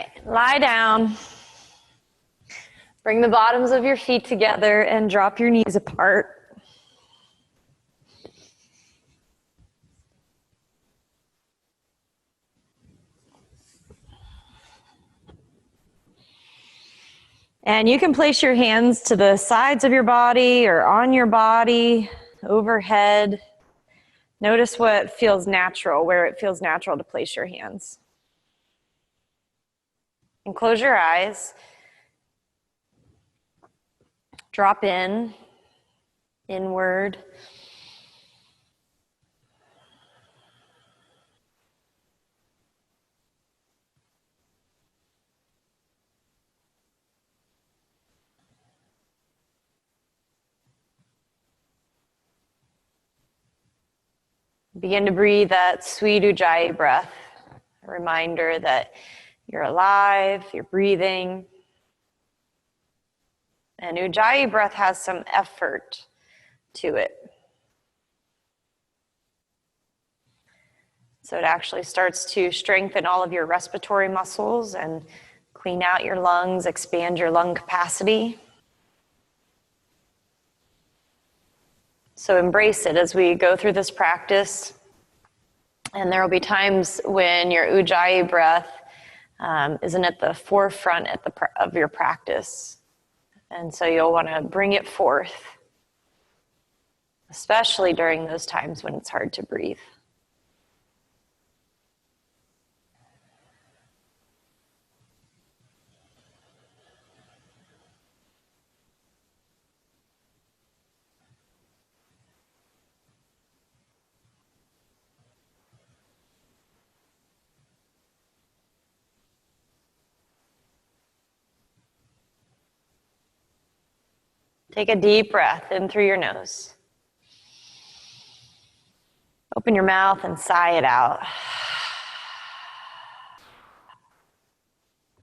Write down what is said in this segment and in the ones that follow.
right, lie down. Bring the bottoms of your feet together and drop your knees apart. And you can place your hands to the sides of your body or on your body, overhead. Notice what feels natural, where it feels natural to place your hands. And close your eyes. Drop in, inward. Begin to breathe that sweet Ujjayi breath, a reminder that you're alive, you're breathing. And Ujjayi breath has some effort to it. So it actually starts to strengthen all of your respiratory muscles and clean out your lungs, expand your lung capacity. So embrace it as we go through this practice. And there will be times when your Ujjayi breath isn't at the forefront of your practice. And so you'll want to bring it forth, especially during those times when it's hard to breathe. Take a deep breath in through your nose. Open your mouth and sigh it out.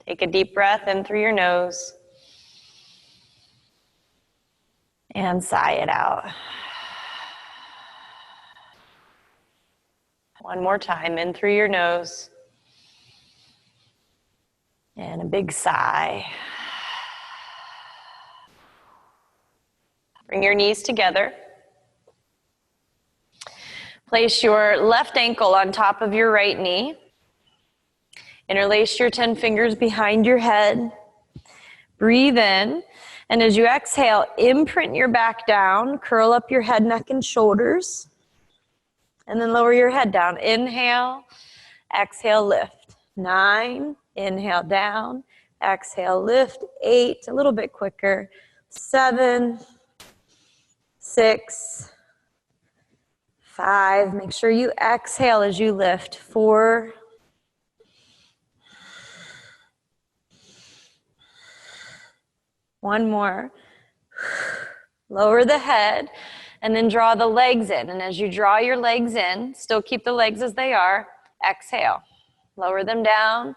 Take a deep breath in through your nose and sigh it out. One more time, in through your nose and a big sigh. Bring your knees together. Place your left ankle on top of your right knee. Interlace your 10 fingers behind your head. Breathe in. And as you exhale, imprint your back down. Curl up your head, neck, and shoulders. And then lower your head down. Inhale. Exhale, lift. 9. Inhale, down. Exhale, lift. 8. A little bit quicker. 7. 6, 5, make sure you exhale as you lift. 4, 1 more. Lower the head and then draw the legs in. And as you draw your legs in, still keep the legs as they are. Exhale. Lower them down.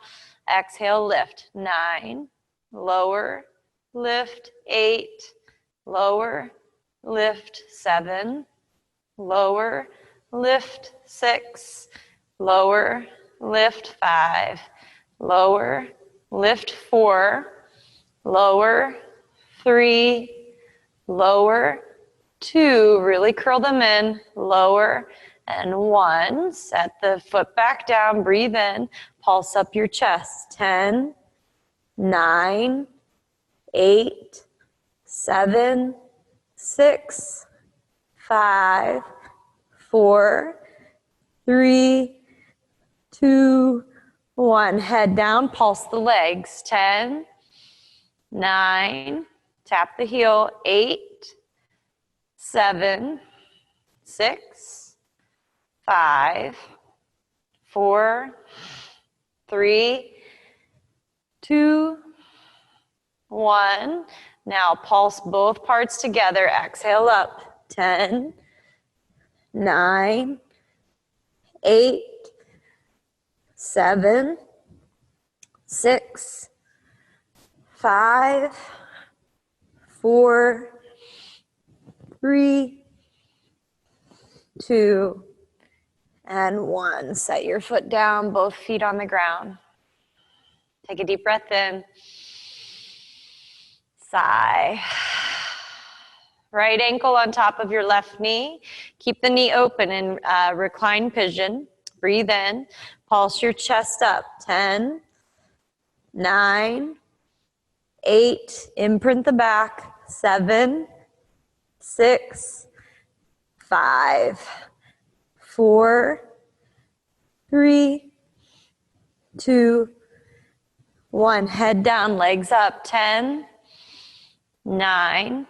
Exhale, lift. 9, lower, lift. 8, lower, lift. 7, lower, lift. 6, lower, lift. 5, lower, lift. 4, lower, 3, lower, 2, really curl them in, lower, and 1. Set the foot back down, breathe in, pulse up your chest. 10, 9, 8, 7, 6, 5, 4, 3, 2, 1. Head down, pulse the legs. 10, 9, tap the heel. 8, 7, 6, 5, 4, 3, 2, 1. Now pulse both parts together. Exhale up. 10, 9, 8, 7, 6, 5, 4, 3, 2, and 1. Set your foot down, both feet on the ground. Take a deep breath in. Sigh. Right ankle on top of your left knee. Keep the knee open in reclined pigeon. Breathe in. Pulse your chest up. 10, 9, 8. Imprint the back. 7, 6, 5, 4, 3, 2, 1. Head down, legs up. 10, 9,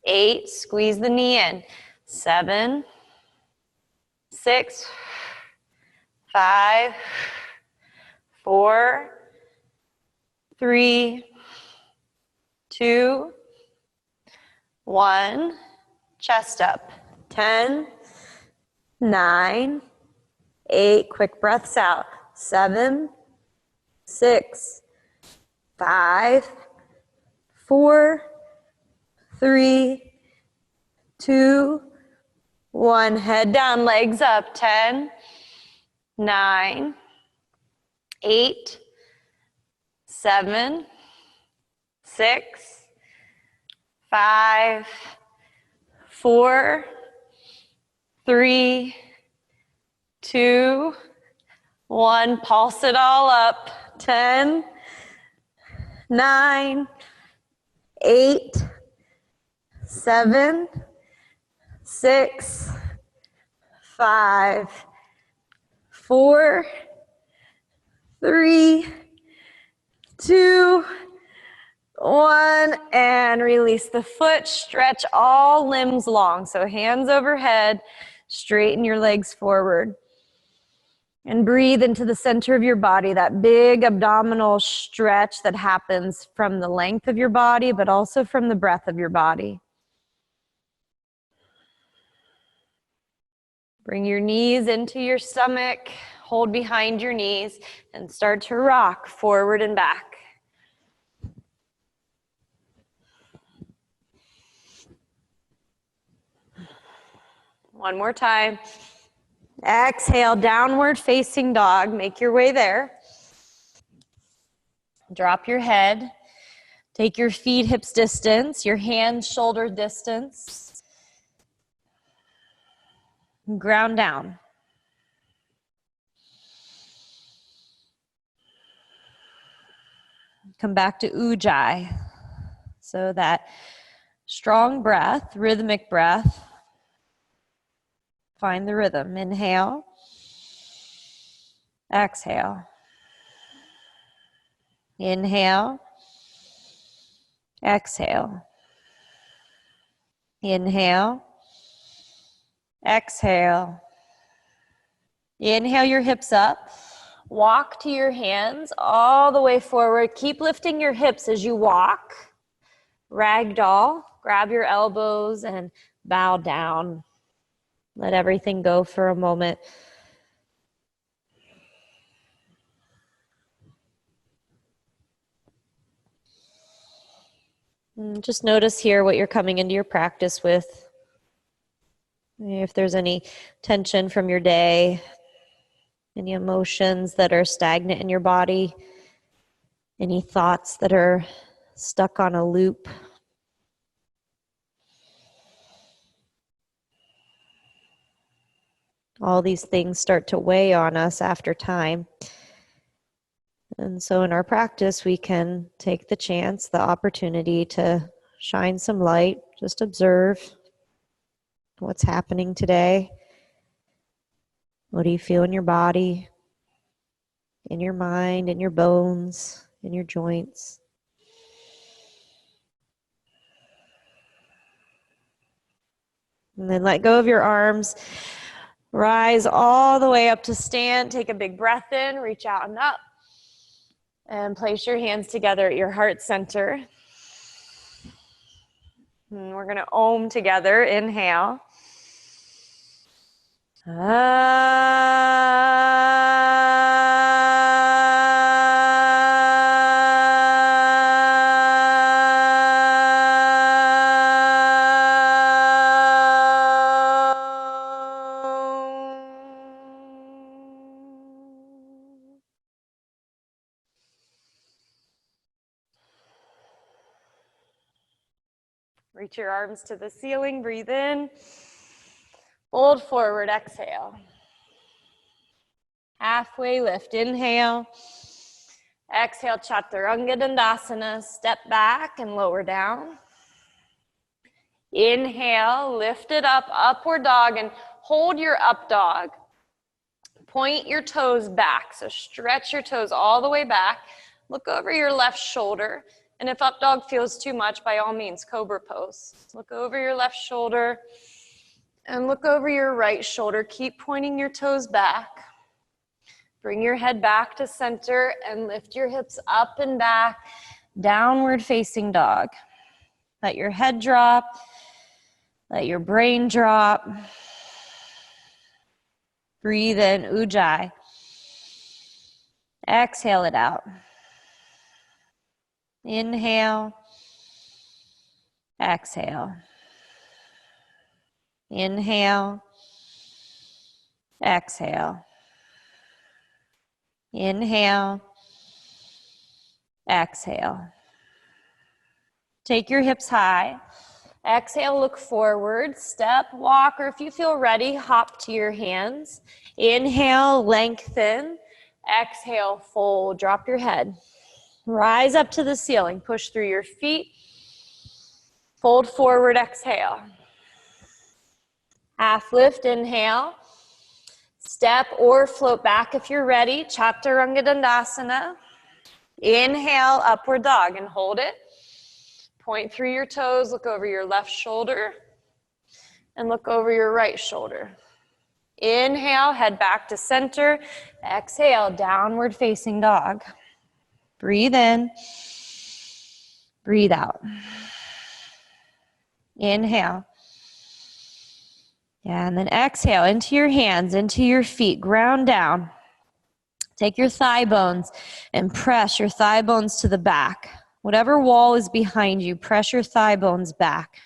8. Squeeze the knee in. 7, 6, 5, 4, 3, 2, 1. Chest up. 10, 9, 8. Quick breaths out. 7, 6, 5, 4, 3, 2, 1. Head down, legs up. 10, 9, 8, 7, 6, 5, 4, 3, 2, 1. Pulse it all up. 10, 9, 8, 7, 6, 5, 4, 3, 2, 1. And release the foot. Stretch all limbs long. So hands overhead. Straighten your legs forward. And breathe into the center of your body, that big abdominal stretch that happens from the length of your body, but also from the breath of your body. Bring your knees into your stomach, hold behind your knees, and start to rock forward and back. One more time. Exhale, downward facing dog. Make your way there. Drop your head. Take your feet hips distance, your hands shoulder distance. Ground down. Come back to Ujjayi. So that strong breath, rhythmic breath. Find the rhythm. Inhale. Exhale. Inhale. Exhale. Inhale. Exhale. Inhale your hips up. Walk to your hands all the way forward. Keep lifting your hips as you walk. Ragdoll. Grab your elbows and bow down. Let everything go for a moment. And just notice here what you're coming into your practice with. If there's any tension from your day, any emotions that are stagnant in your body, any thoughts that are stuck on a loop. All these things start to weigh on us after time. And so in our practice, we can take the chance, the opportunity to shine some light, just observe what's happening today. What do you feel in your body, in your mind, in your bones, in your joints? And then let go of your arms. Rise all the way up to stand. Take a big breath in, reach out and up. And place your hands together at your heart center. And we're going to Om together. Inhale. Reach your arms to the ceiling, breathe in. Fold forward, exhale. Halfway lift, inhale. Exhale, chaturanga dandasana, step back and lower down. Inhale, lift it up, upward dog, and hold your up dog. Point your toes back, so stretch your toes all the way back. Look over your left shoulder, and if up dog feels too much, by all means, cobra pose. Look over your left shoulder, and look over your right shoulder. Keep pointing your toes back. Bring your head back to center, and lift your hips up and back, downward facing dog. Let your head drop, let your brain drop. Breathe in, ujjayi. Exhale it out. Inhale. Exhale. Inhale. Exhale. Inhale. Exhale. Take your hips high. Exhale, look forward, step, walk, or if you feel ready, hop to your hands. Inhale, lengthen. Exhale, fold, drop your head. Rise up to the ceiling, push through your feet. Fold forward, exhale. Half lift, inhale. Step or float back if you're ready. Chaturanga dandasana. Inhale, upward dog, and hold it. Point through your toes, look over your left shoulder, and look over your right shoulder. Inhale, head back to center. Exhale, downward facing dog. Breathe in, breathe out. Inhale. And then exhale into your hands, into your feet, ground down. Take your thigh bones and press your thigh bones to the back. Whatever wall is behind you, press your thigh bones back.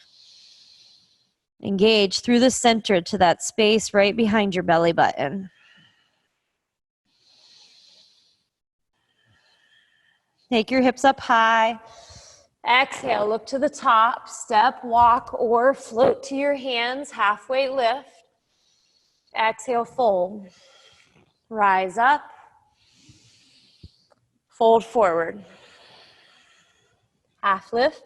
Engage through the center to that space right behind your belly button. Take your hips up high. Exhale, look to the top. Step, walk, or float to your hands. Halfway lift. Exhale, fold. Rise up. Fold forward. Half lift.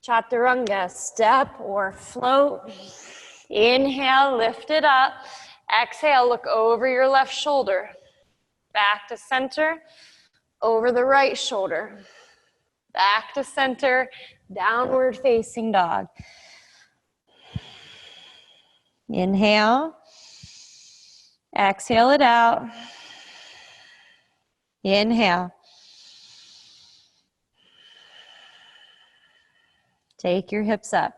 Chaturanga, step or float. Inhale, lift it up. Exhale, look over your left shoulder. Back to center, over the right shoulder. Back to center, downward facing dog. Inhale. Exhale it out. Inhale. Take your hips up.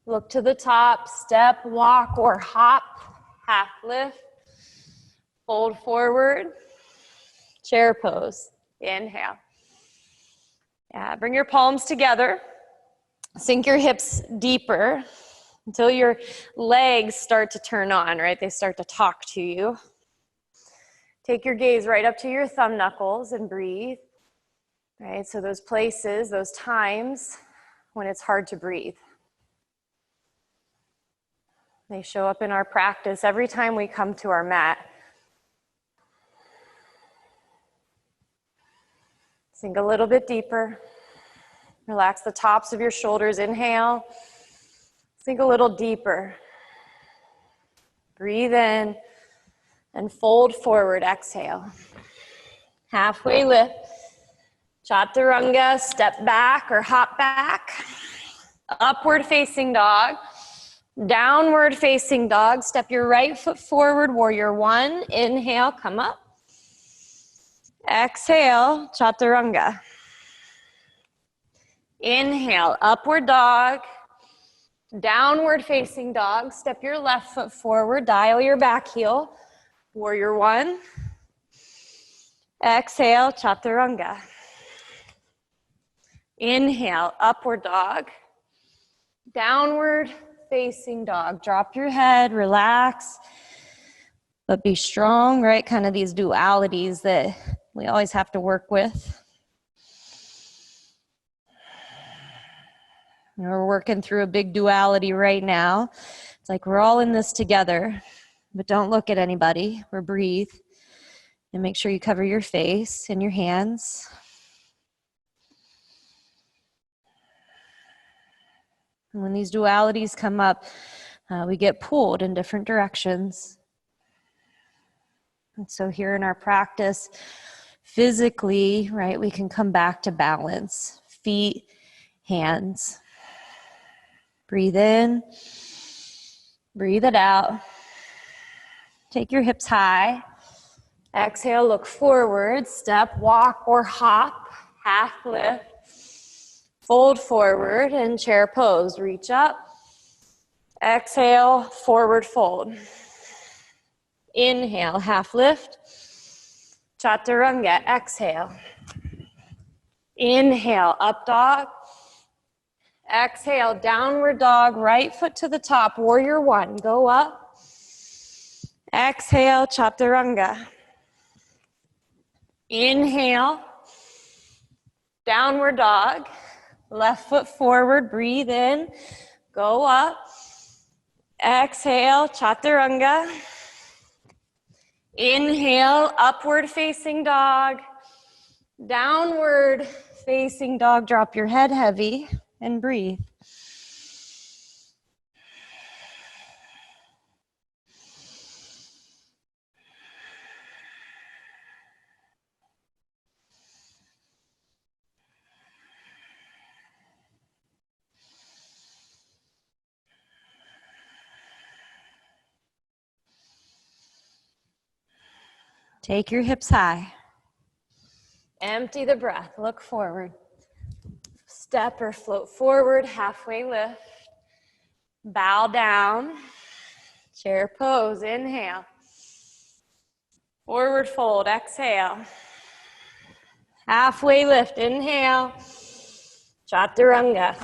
Look to the top, step, walk, or hop. Half lift. Fold forward. Chair pose. Inhale. Yeah, bring your palms together. Sink your hips deeper until your legs start to turn on, right? They start to talk to you. Take your gaze right up to your thumb knuckles and breathe. Right, so those places, those times when it's hard to breathe. They show up in our practice every time we come to our mat. Sink a little bit deeper. Relax the tops of your shoulders. Inhale. Sink a little deeper. Breathe in and fold forward. Exhale. Halfway lift. Chaturanga, step back or hop back. Upward facing dog. Downward facing dog. Step your right foot forward, warrior one. Inhale, come up. Exhale, chaturanga. Inhale, upward dog. Downward facing dog. Step your left foot forward, dial your back heel. Warrior one. Exhale, chaturanga. Inhale, upward dog. Downward facing dog. Drop your head, relax, but be strong, right? Kind of these dualities that we always have to work with. We're working through a big duality right now. It's like we're all in this together, but don't look at anybody or breathe. And make sure you cover your face and your hands. And when these dualities come up, we get pulled in different directions. And so here in our practice, physically, right, we can come back to balance. Feet, hands. Breathe in, breathe it out. Take your hips high. Exhale, look forward, step, walk, or hop, half lift. Fold forward and chair pose. Reach up. Exhale, forward fold. Inhale, half lift. Chaturanga, exhale. Inhale, up dog. Exhale, downward dog, right foot to the top, warrior one. Go up. Exhale, chaturanga. Inhale, downward dog. Left foot forward, breathe in. Go up. Exhale, chaturanga. Inhale, upward facing dog. Downward facing dog. Drop your head heavy and breathe. Take your hips high. Empty the breath. Look forward. Step or float forward. Halfway lift. Bow down. Chair pose. Inhale. Forward fold. Exhale. Halfway lift. Inhale. Chaturanga.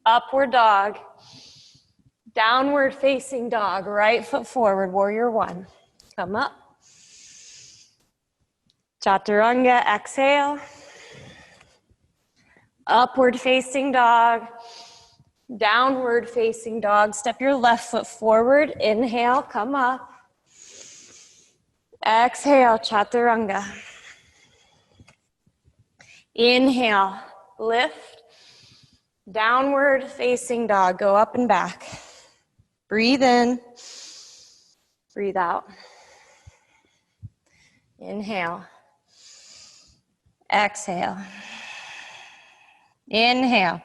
Upward dog. Downward facing dog. Right foot forward. Warrior one. Come up. Chaturanga, exhale. Upward facing dog. Downward facing dog. Step your left foot forward. Inhale, come up. Exhale, chaturanga. Inhale, lift. Downward facing dog. Go up and back. Breathe in. Breathe out. Inhale. Exhale. Inhale.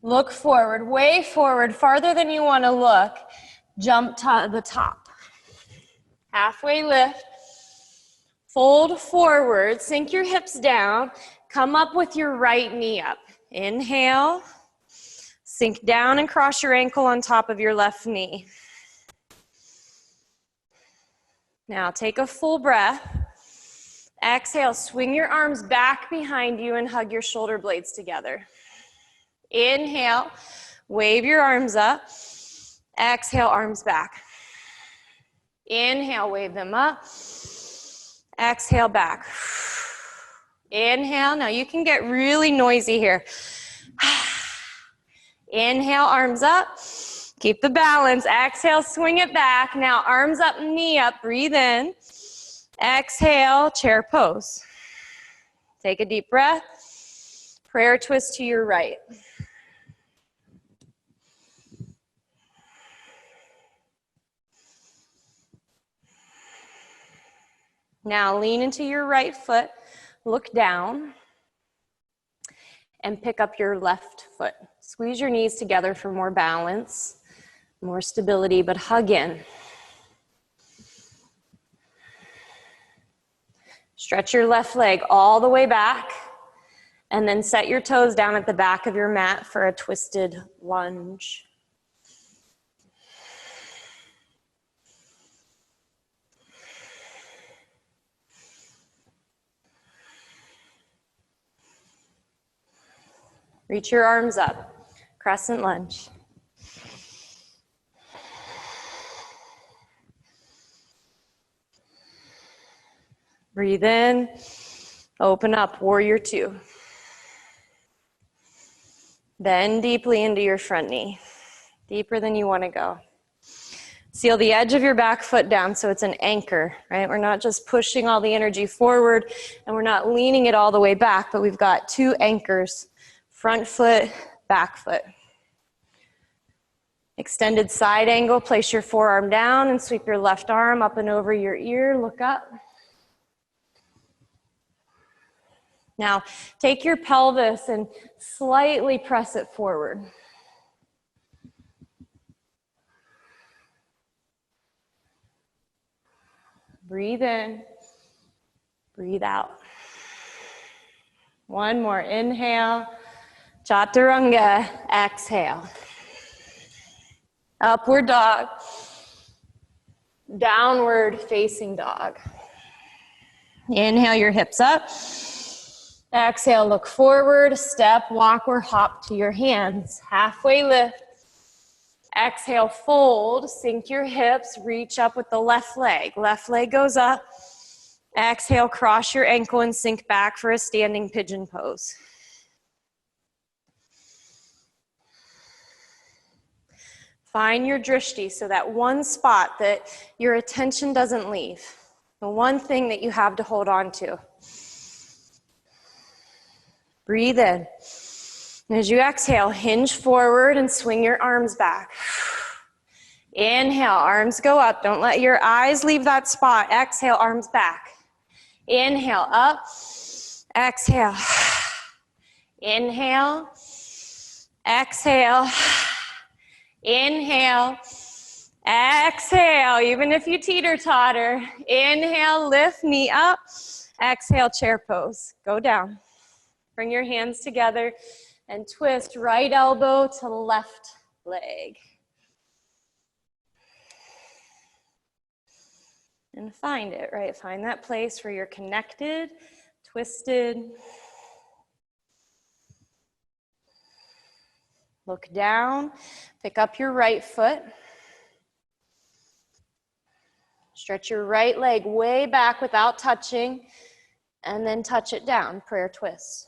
Look forward, way forward, farther than you want to look. Jump to the top. Halfway lift. Fold forward, sink your hips down. Come up with your right knee up. Inhale. Sink down and cross your ankle on top of your left knee. Now take a full breath. Exhale, swing your arms back behind you and hug your shoulder blades together. Inhale, wave your arms up. Exhale, arms back. Inhale, wave them up. Exhale, back. Inhale, now you can get really noisy here. Inhale, arms up. Keep the balance. Exhale, swing it back. Now arms up, knee up, breathe in. Exhale, chair pose. Take a deep breath. Prayer twist to your right. Now lean into your right foot, look down, and pick up your left foot. Squeeze your knees together for more balance, more stability, but hug in. Stretch your left leg all the way back, and then set your toes down at the back of your mat for a twisted lunge. Reach your arms up, crescent lunge. Breathe in, open up, warrior two. Bend deeply into your front knee, deeper than you want to go. Seal the edge of your back foot down so it's an anchor, right? We're not just pushing all the energy forward and we're not leaning it all the way back, but we've got two anchors, front foot, back foot. Extended side angle, place your forearm down and sweep your left arm up and over your ear, look up. Now, take your pelvis and slightly press it forward. Breathe in, breathe out. One more, inhale, chaturanga, exhale. Upward dog, downward facing dog. Inhale your hips up. Exhale, look forward, step, walk, or hop to your hands. Halfway lift. Exhale, fold, sink your hips, reach up with the left leg. Left leg goes up. Exhale, cross your ankle and sink back for a standing pigeon pose. Find your drishti, so that one spot that your attention doesn't leave. The one thing that you have to hold on to. Breathe in. And as you exhale, hinge forward and swing your arms back. Inhale, arms go up. Don't let your eyes leave that spot. Exhale, arms back. Inhale, up. Exhale. Inhale. Exhale. Inhale. Exhale, even if you teeter-totter. Inhale, lift, knee up. Exhale, chair pose. Go down. Bring your hands together and twist right elbow to left leg. And find it, right? Find that place where you're connected, twisted. Look down, pick up your right foot. Stretch your right leg way back without touching, and then touch it down, prayer twist.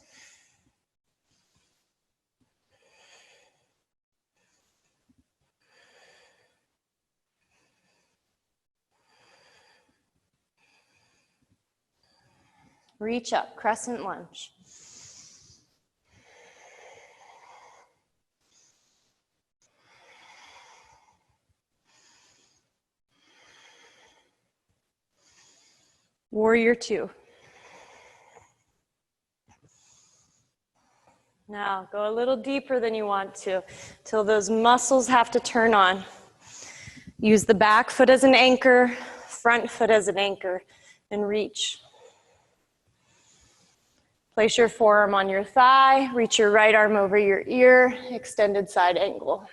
Reach up, crescent lunge. Warrior two. Now, go a little deeper than you want to, till those muscles have to turn on. Use the back foot as an anchor, front foot as an anchor, and reach. Place your forearm on your thigh, reach your right arm over your ear, extended side angle.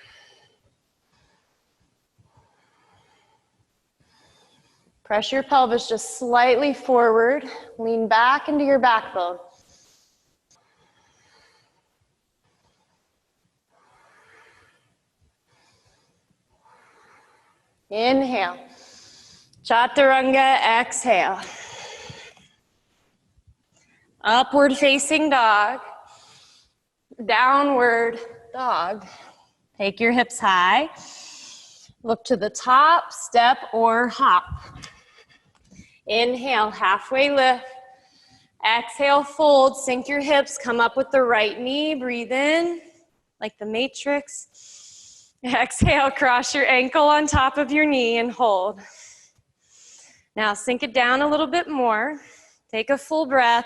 Press your pelvis just slightly forward, lean back into your backbone. Inhale, chaturanga, exhale. Upward facing dog, downward dog. Take your hips high. Look to the top, step or hop. Inhale, halfway lift. Exhale, fold, sink your hips, come up with the right knee, breathe in, like the Matrix. Exhale, cross your ankle on top of your knee and hold. Now sink it down a little bit more. Take a full breath,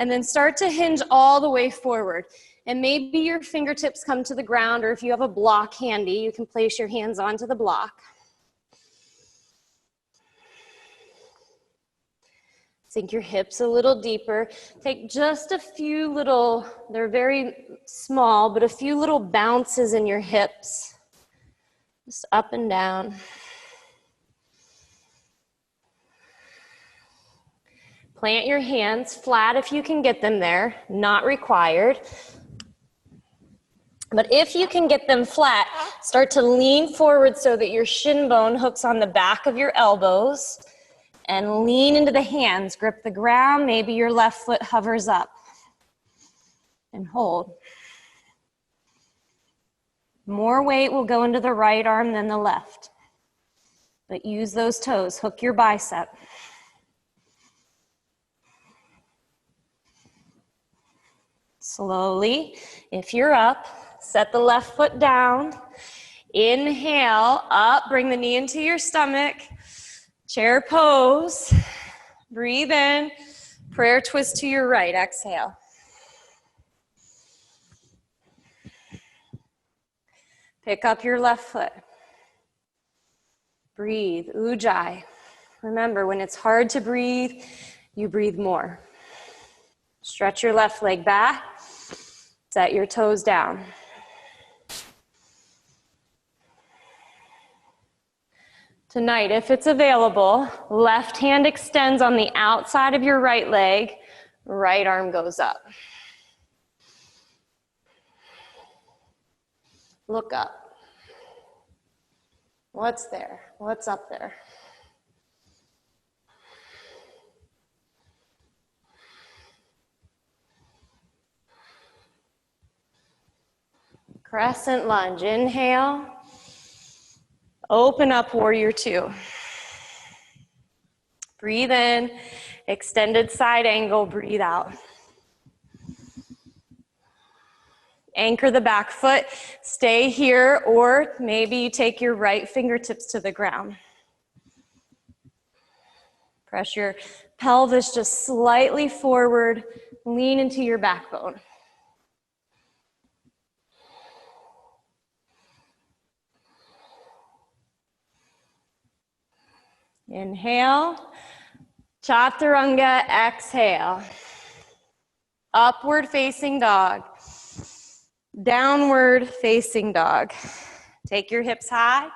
and then start to hinge all the way forward. And maybe your fingertips come to the ground, or if you have a block handy, you can place your hands onto the block. Sink your hips a little deeper. Take just a few little, they're very small, but a few little bounces in your hips. Just up and down. Plant your hands flat if you can get them there, not required. But if you can get them flat, start to lean forward so that your shin bone hooks on the back of your elbows, and lean into the hands, grip the ground, maybe your left foot hovers up, and hold. More weight will go into the right arm than the left. But use those toes, hook your bicep. Slowly, if you're up, set the left foot down. Inhale, up, bring the knee into your stomach. Chair pose. Breathe in. Prayer twist to your right. Exhale. Pick up your left foot. Breathe. Ujjayi. Remember, when it's hard to breathe, you breathe more. Stretch your left leg back. Set your toes down. Tonight, if it's available, left hand extends on the outside of your right leg, right arm goes up. Look up. What's there? What's up there? Crescent lunge. Inhale. Open up, warrior two. Breathe in. Extended side angle. Breathe out. Anchor the back foot. Stay here, or maybe you take your right fingertips to the ground. Press your pelvis just slightly forward. Lean into your backbone. Inhale. Chaturanga. Exhale. Upward facing dog. Downward facing dog. Take your hips high.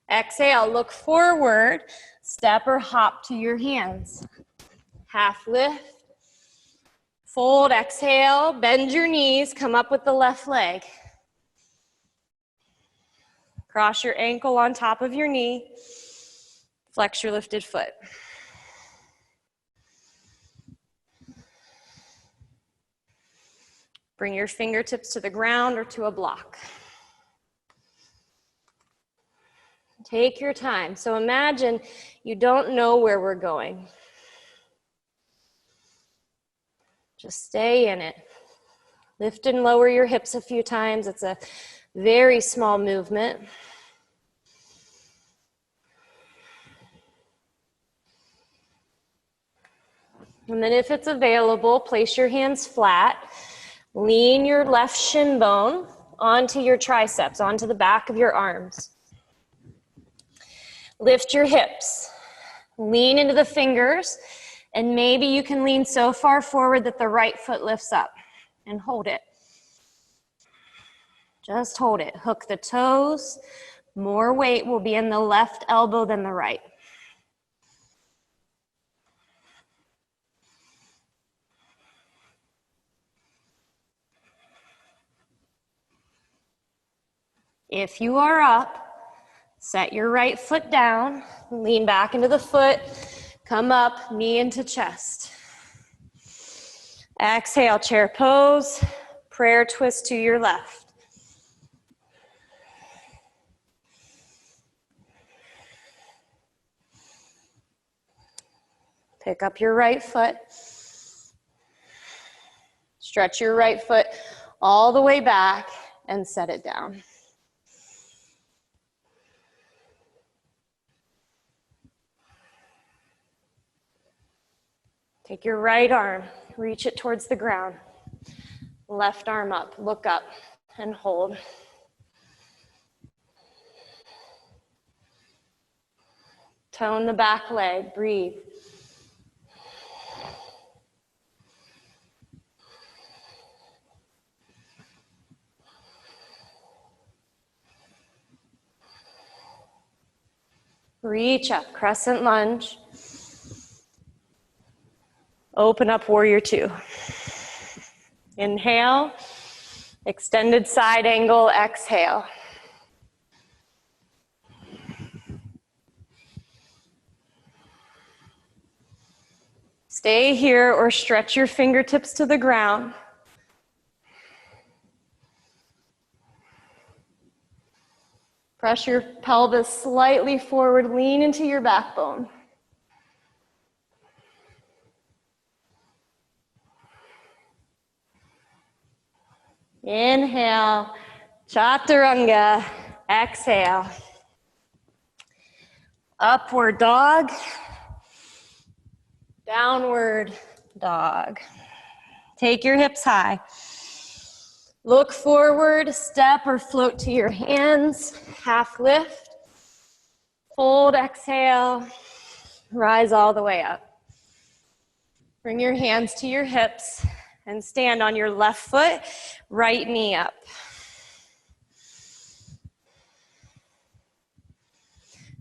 Exhale, look forward. Step or hop to your hands. Half lift. Fold, exhale, bend your knees, come up with the left leg. Cross your ankle on top of your knee. Flex your lifted foot. Bring your fingertips to the ground or to a block. Take your time. So imagine you don't know where we're going. Just stay in it. Lift and lower your hips a few times. It's a very small movement. And then if it's available, place your hands flat. Lean your left shin bone onto your triceps, onto the back of your arms. Lift your hips. Lean into the fingers, and maybe you can lean so far forward that the right foot lifts up, and hold it. Just hold it. Hook the toes. More weight will be in the left elbow than the right. If you are up, set your right foot down, lean back into the foot, come up, knee into chest. Exhale, chair pose, prayer twist to your left. Pick up your right foot. Stretch your right foot all the way back and set it down. Take your right arm, reach it towards the ground. Left arm up, look up and hold. Tone the back leg, breathe. Reach up, crescent lunge. Open up, warrior two. Inhale, extended side angle, exhale. Stay here or stretch your fingertips to the ground. Press your pelvis slightly forward, lean into your backbone. Inhale, chaturanga. Exhale. Upward dog. Downward dog. Take your hips high. Look forward, step or float to your hands. Half lift. Fold, exhale. Rise all the way up. Bring your hands to your hips and stand on your left foot, right knee up.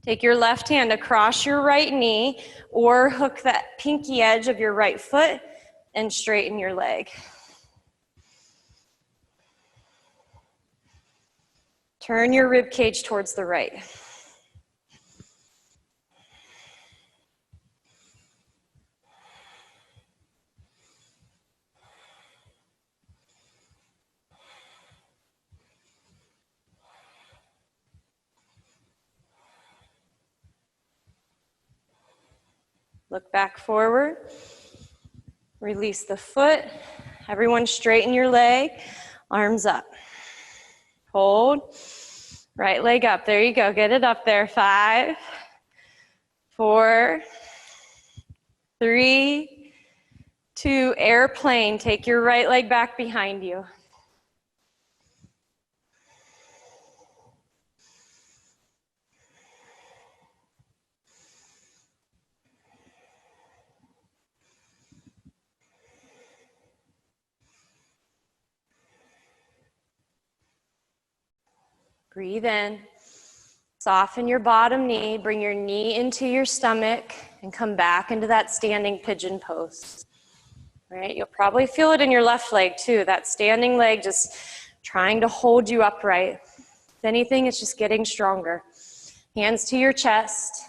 Take your left hand across your right knee or hook that pinky edge of your right foot and straighten your leg. Turn your rib cage towards the right. Look back forward. Release the foot. Everyone straighten your leg. Arms up. Hold. Right leg up. There you go. Get it up there. 5, 4, 3, 2. Airplane. Take your right leg back behind you. Breathe in. Soften your bottom knee. Bring your knee into your stomach and come back into that standing pigeon pose. Right? You'll probably feel it in your left leg too. That standing leg just trying to hold you upright. If anything, it's just getting stronger. Hands to your chest.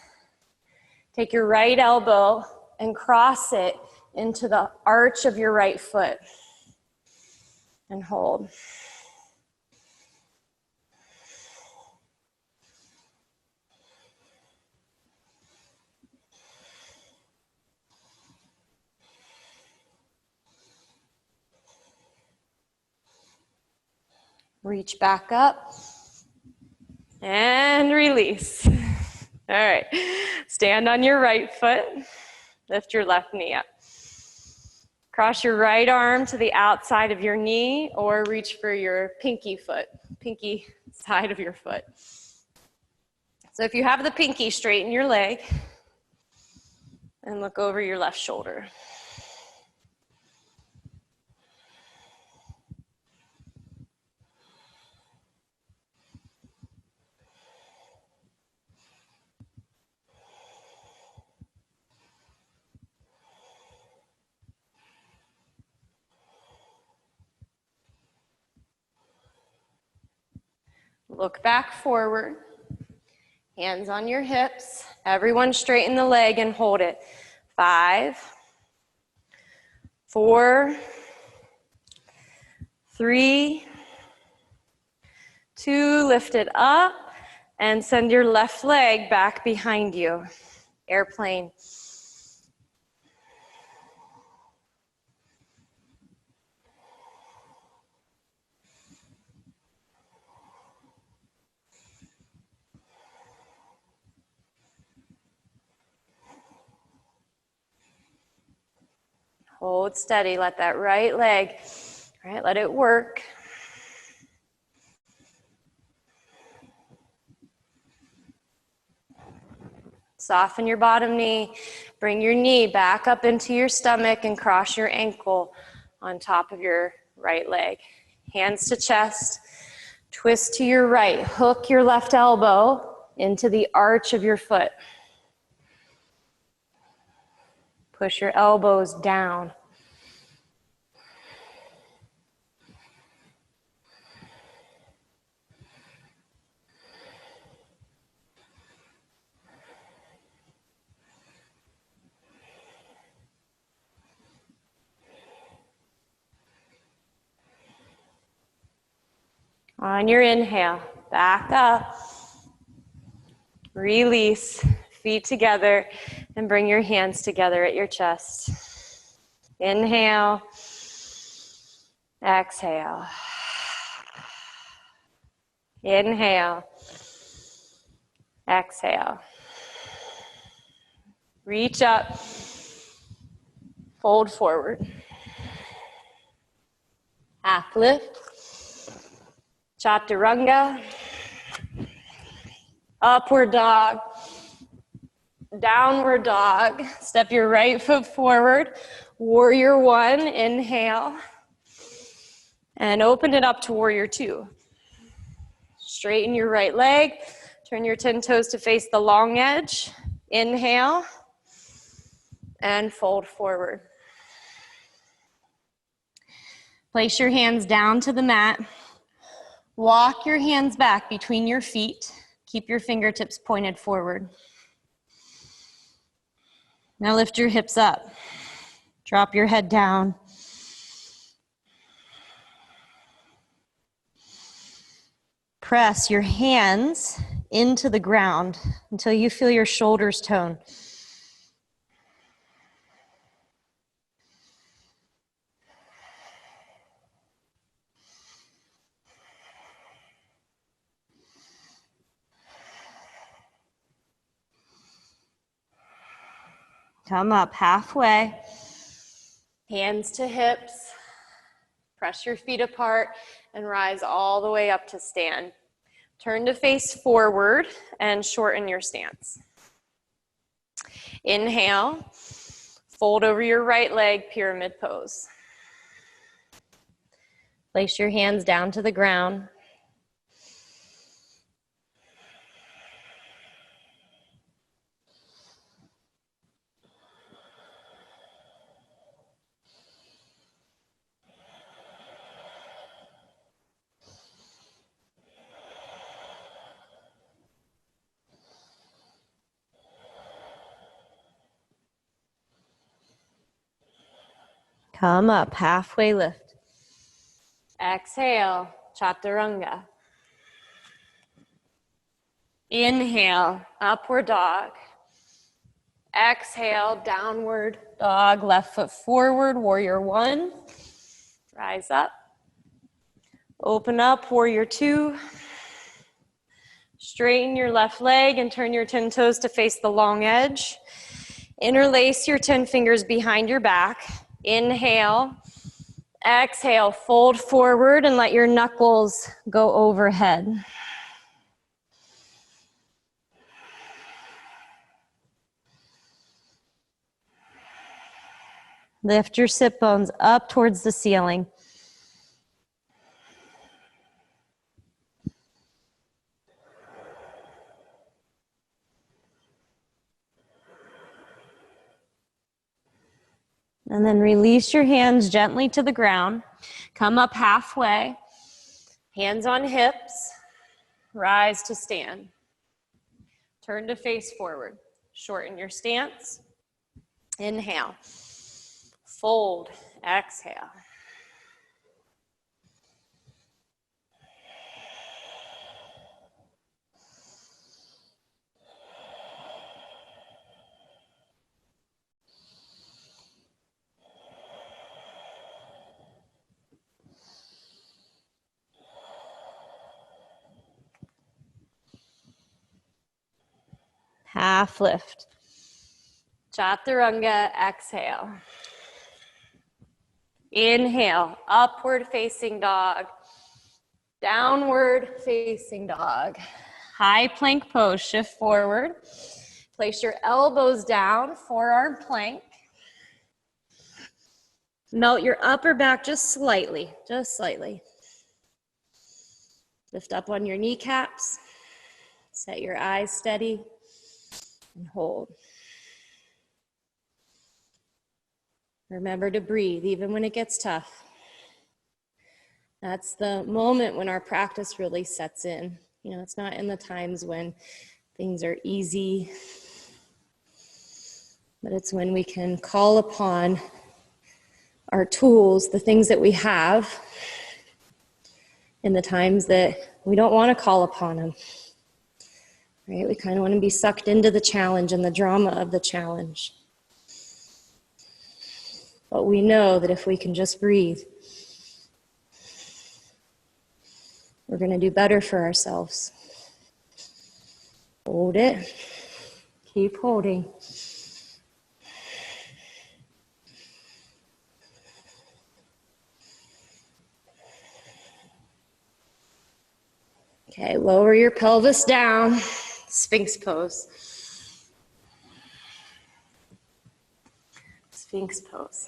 Take your right elbow and cross it into the arch of your right foot. And hold. Reach back up and release. All right, stand on your right foot, lift your left knee up. Cross your right arm to the outside of your knee or reach for your pinky side of your foot. So if you have the pinky, straighten your leg and look over your left shoulder. Look back forward, hands on your hips. Everyone straighten the leg and hold it. 5, 4, 3, 2, lift it up and send your left leg back behind you. Airplane. Hold steady, let that right leg, right, let it work. Soften your bottom knee, bring your knee back up into your stomach and cross your ankle on top of your right leg. Hands to chest, twist to your right, hook your left elbow into the arch of your foot. Push your elbows down. On your inhale, back up, Release, feet together, and bring your hands together at your chest. Inhale, exhale. Inhale, exhale. Reach up, fold forward. Half lift, chaturanga, upward dog, downward dog. Step your right foot forward, warrior one, inhale, and open it up to warrior two. Straighten your right leg, turn your 10 toes to face the long edge, inhale, and fold forward. Place your hands down to the mat. Walk your hands back between your feet. Keep your fingertips pointed forward. Now lift your hips up. Drop your head down. Press your hands into the ground until you feel your shoulders tone. Come up halfway. Hands to hips. Press your feet apart and rise all the way up to stand. Turn to face forward and shorten your stance. Inhale, fold over your right leg, pyramid pose. Place your hands down to the ground. Come up, halfway lift. Exhale, chaturanga. Inhale, upward dog. Exhale, downward dog. Left foot forward, warrior one. Rise up. Open up, warrior two. Straighten your left leg and turn your 10 toes to face the long edge. Interlace your 10 fingers behind your back. Inhale, exhale, fold forward and let your knuckles go overhead. Lift your sit bones up towards the ceiling. And then release your hands gently to the ground. Come up halfway. Hands on hips. Rise to stand. Turn to face forward. Shorten your stance. Inhale. Fold. Exhale. Half lift. Chaturanga, exhale. Inhale, upward facing dog. Downward facing dog. High plank pose, shift forward. Place your elbows down, forearm plank. Melt your upper back just slightly, just slightly. Lift up on your kneecaps. Set your eyes steady. And hold. Remember to breathe even when it gets tough. That's the moment when our practice really sets in. You know, it's not in the times when things are easy, but it's when we can call upon our tools, the things that we have, in the times that we don't want to call upon them. right? We kind of want to be sucked into the challenge and the drama of the challenge. But we know that if we can just breathe, we're going to do better for ourselves. Hold it. Keep holding. Okay, lower your pelvis down. Sphinx pose. Sphinx pose.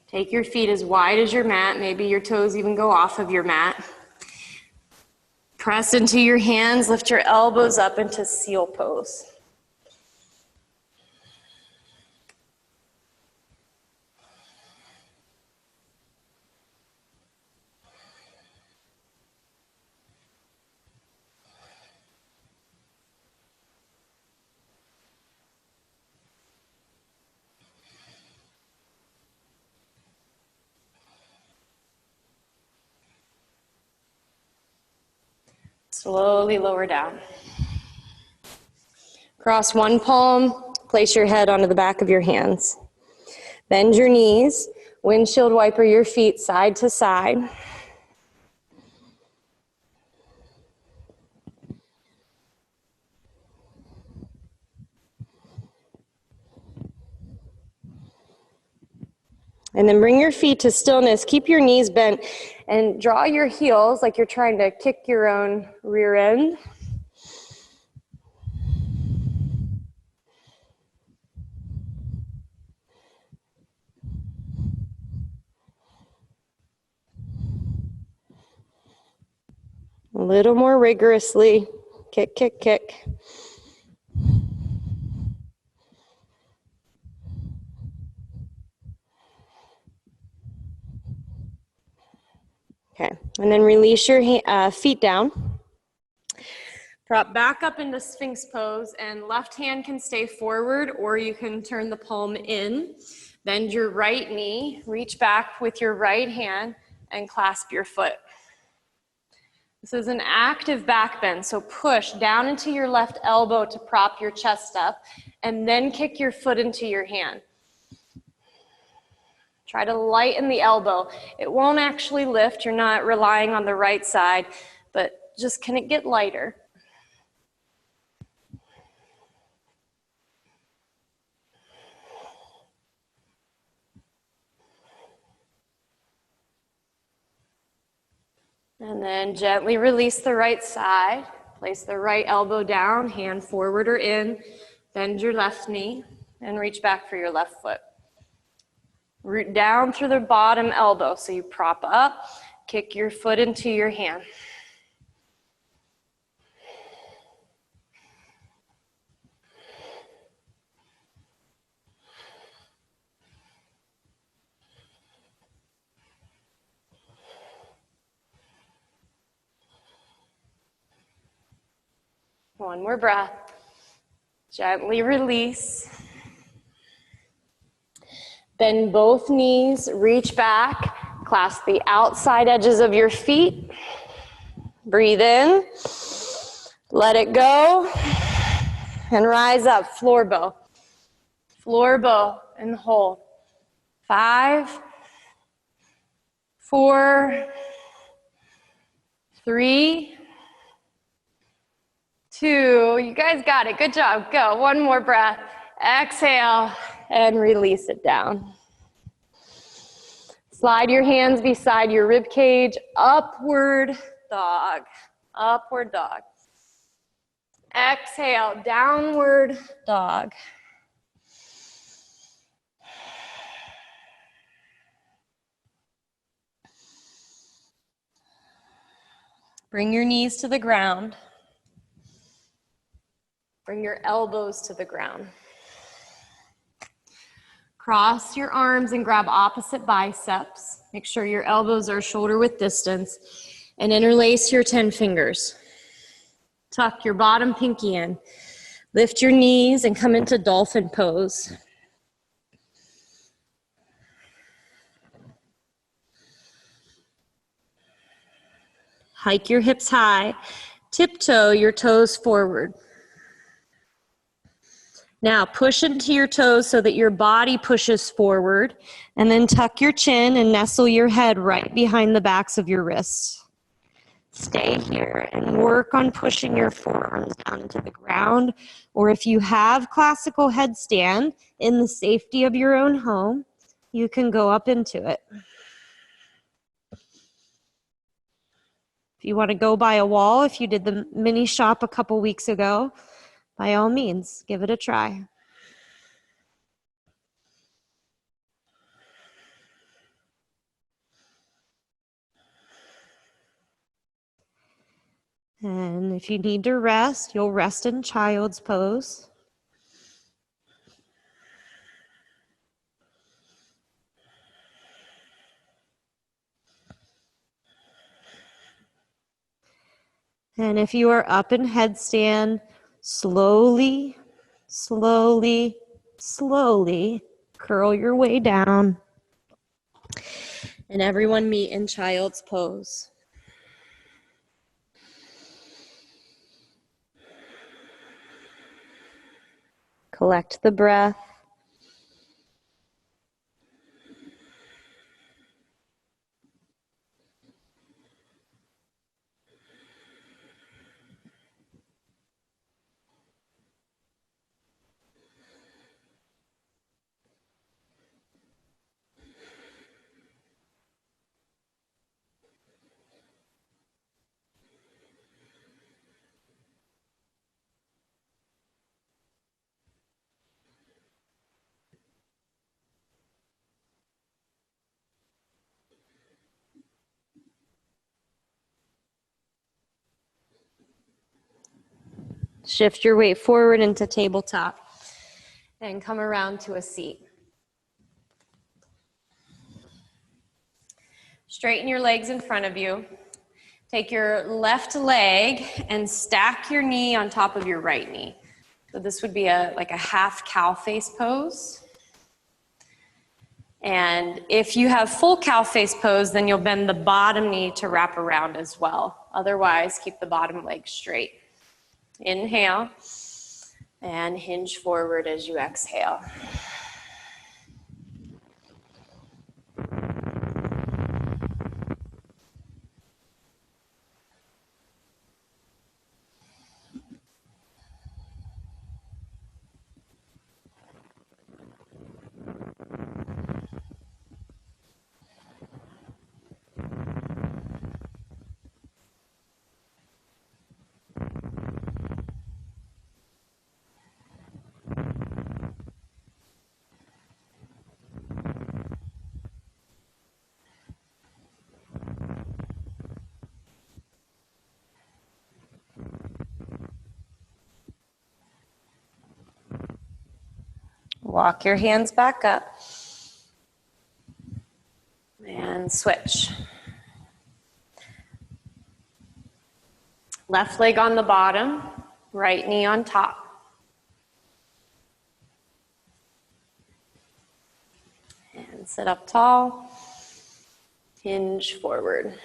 Take your feet as wide as your mat. Maybe your toes even go off of your mat. Press into your hands. Lift your elbows up into seal pose. Slowly lower down. Cross one palm, place your head onto the back of your hands. Bend your knees, windshield wiper your feet side to side. And then bring your feet to stillness. Keep your knees bent and draw your heels like you're trying to kick your own rear end. A little more rigorously. Kick, kick, kick. Okay, and then release your feet down. Prop back up into Sphinx pose, and left hand can stay forward, or you can turn the palm in. Bend your right knee, reach back with your right hand, and clasp your foot. This is an active back bend, so push down into your left elbow to prop your chest up, and then kick your foot into your hand. Try to lighten the elbow. It won't actually lift. You're not relying on the right side, but just can it get lighter? And then gently release the right side. Place the right elbow down, hand forward or in. Bend your left knee and reach back for your left foot. Root down through the bottom elbow. So you prop up, kick your foot into your hand. One more breath. Gently release. Bend both knees, reach back, clasp the outside edges of your feet. Breathe in, let it go, and rise up, floor bow. Floor bow, and hold. 5, 4, 3, 2, you guys got it, good job, go. One more breath, exhale, and release it down. Slide your hands beside your rib cage, upward dog, upward dog. Exhale, downward dog. Bring your knees to the ground. Bring your elbows to the ground. Cross your arms and grab opposite biceps. Make sure your elbows are shoulder width distance. And interlace your 10 fingers. Tuck your bottom pinky in. Lift your knees and come into dolphin pose. Hike your hips high. Tiptoe your toes forward. Now push into your toes so that your body pushes forward, and then tuck your chin and nestle your head right behind the backs of your wrists. Stay here and work on pushing your forearms down into the ground, or if you have classical headstand in the safety of your own home, you can go up into it. If you want to go by a wall, if you did the mini shop a couple weeks ago, by all means, give it a try. And if you need to rest, you'll rest in child's pose. And if you are up in headstand, slowly, slowly, slowly curl your way down. And everyone meet in child's pose. Collect the breath. Shift your weight forward into tabletop and come around to a seat. Straighten your legs in front of you. Take your left leg and stack your knee on top of your right knee. So this would be like a half cow face pose. And if you have full cow face pose, then you'll bend the bottom knee to wrap around as well. Otherwise, keep the bottom leg straight. Inhale and hinge forward as you exhale. Walk your hands back up and switch. Left leg on the bottom, right knee on top. And sit up tall, hinge forward.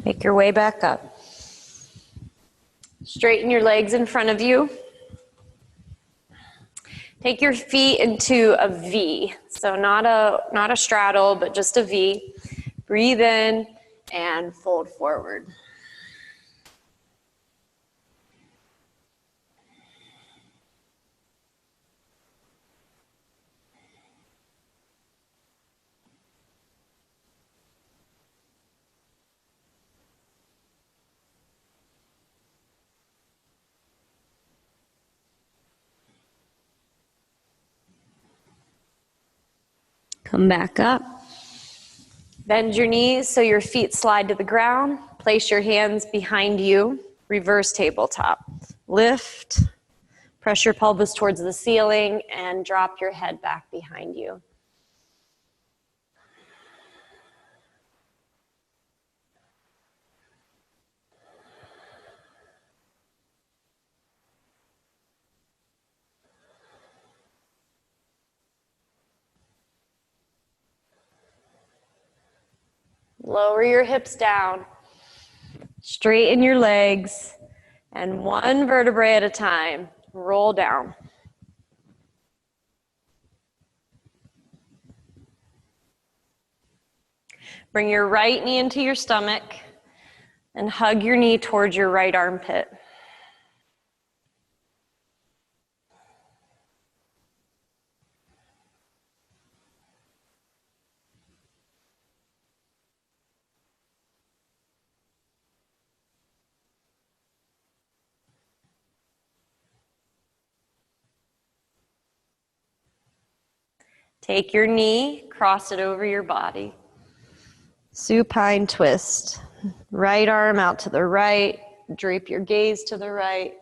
Make your way back up. Straighten your legs in front of you. Take your feet into a V. So not a straddle, but just a V. Breathe in and fold forward. Come back up. Bend your knees so your feet slide to the ground. Place your hands behind you. Reverse tabletop. Lift. Press your pelvis towards the ceiling and drop your head back behind you. Lower your hips down. Straighten your legs. And one vertebrae at a time, roll down. Bring your right knee into your stomach and hug your knee towards your right armpit. Take your knee, cross it over your body. Supine twist. Right arm out to the right. Drape your gaze to the right.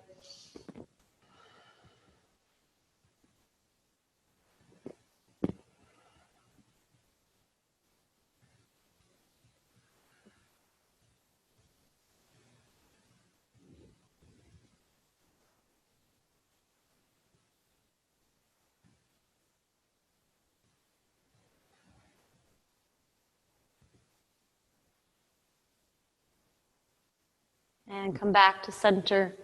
And come back to center.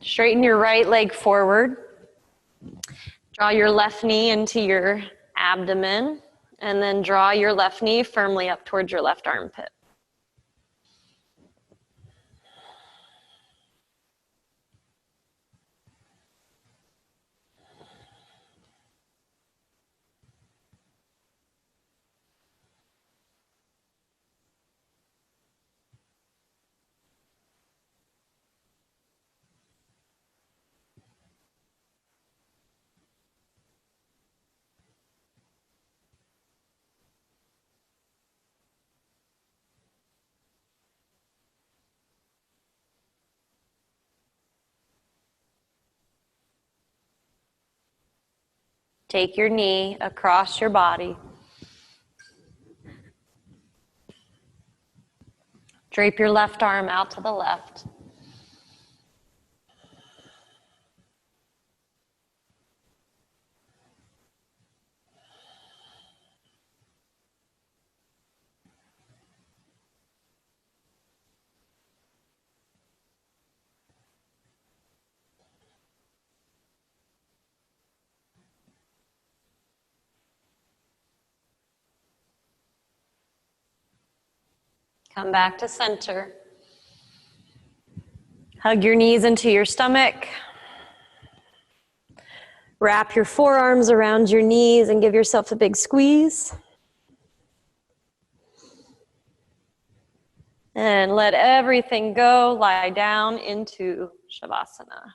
Straighten your right leg forward. Draw your left knee into your abdomen, and then draw your left knee firmly up towards your left armpit. Take your knee across your body. Drape your left arm out to the left. Come back to center. Hug your knees into your stomach. Wrap your forearms around your knees and give yourself a big squeeze. And let everything go. Lie down into Shavasana.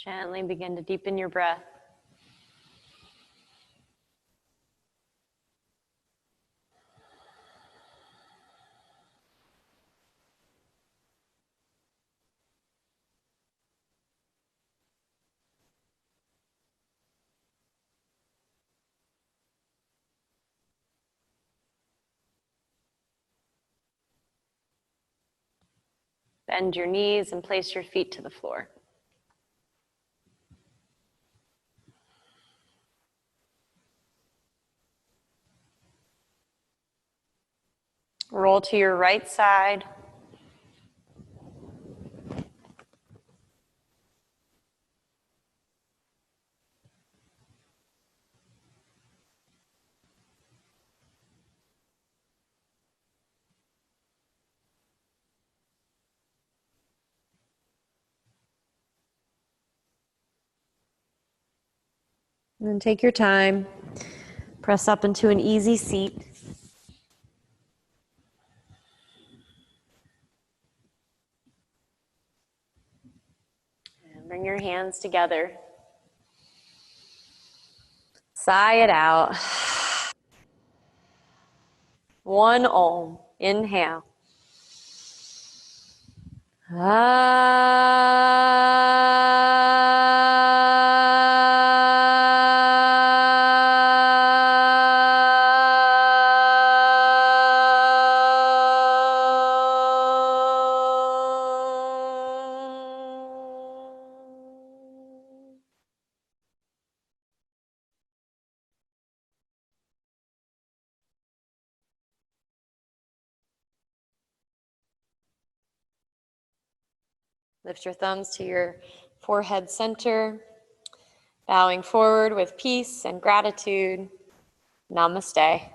Gently begin to deepen your breath. Bend your knees and place your feet to the floor. Roll to your right side. And then take your time. Press up into an easy seat. And bring your hands together. Sigh it out. One Om. Inhale. Lift your thumbs to your forehead center, bowing forward with peace and gratitude. Namaste.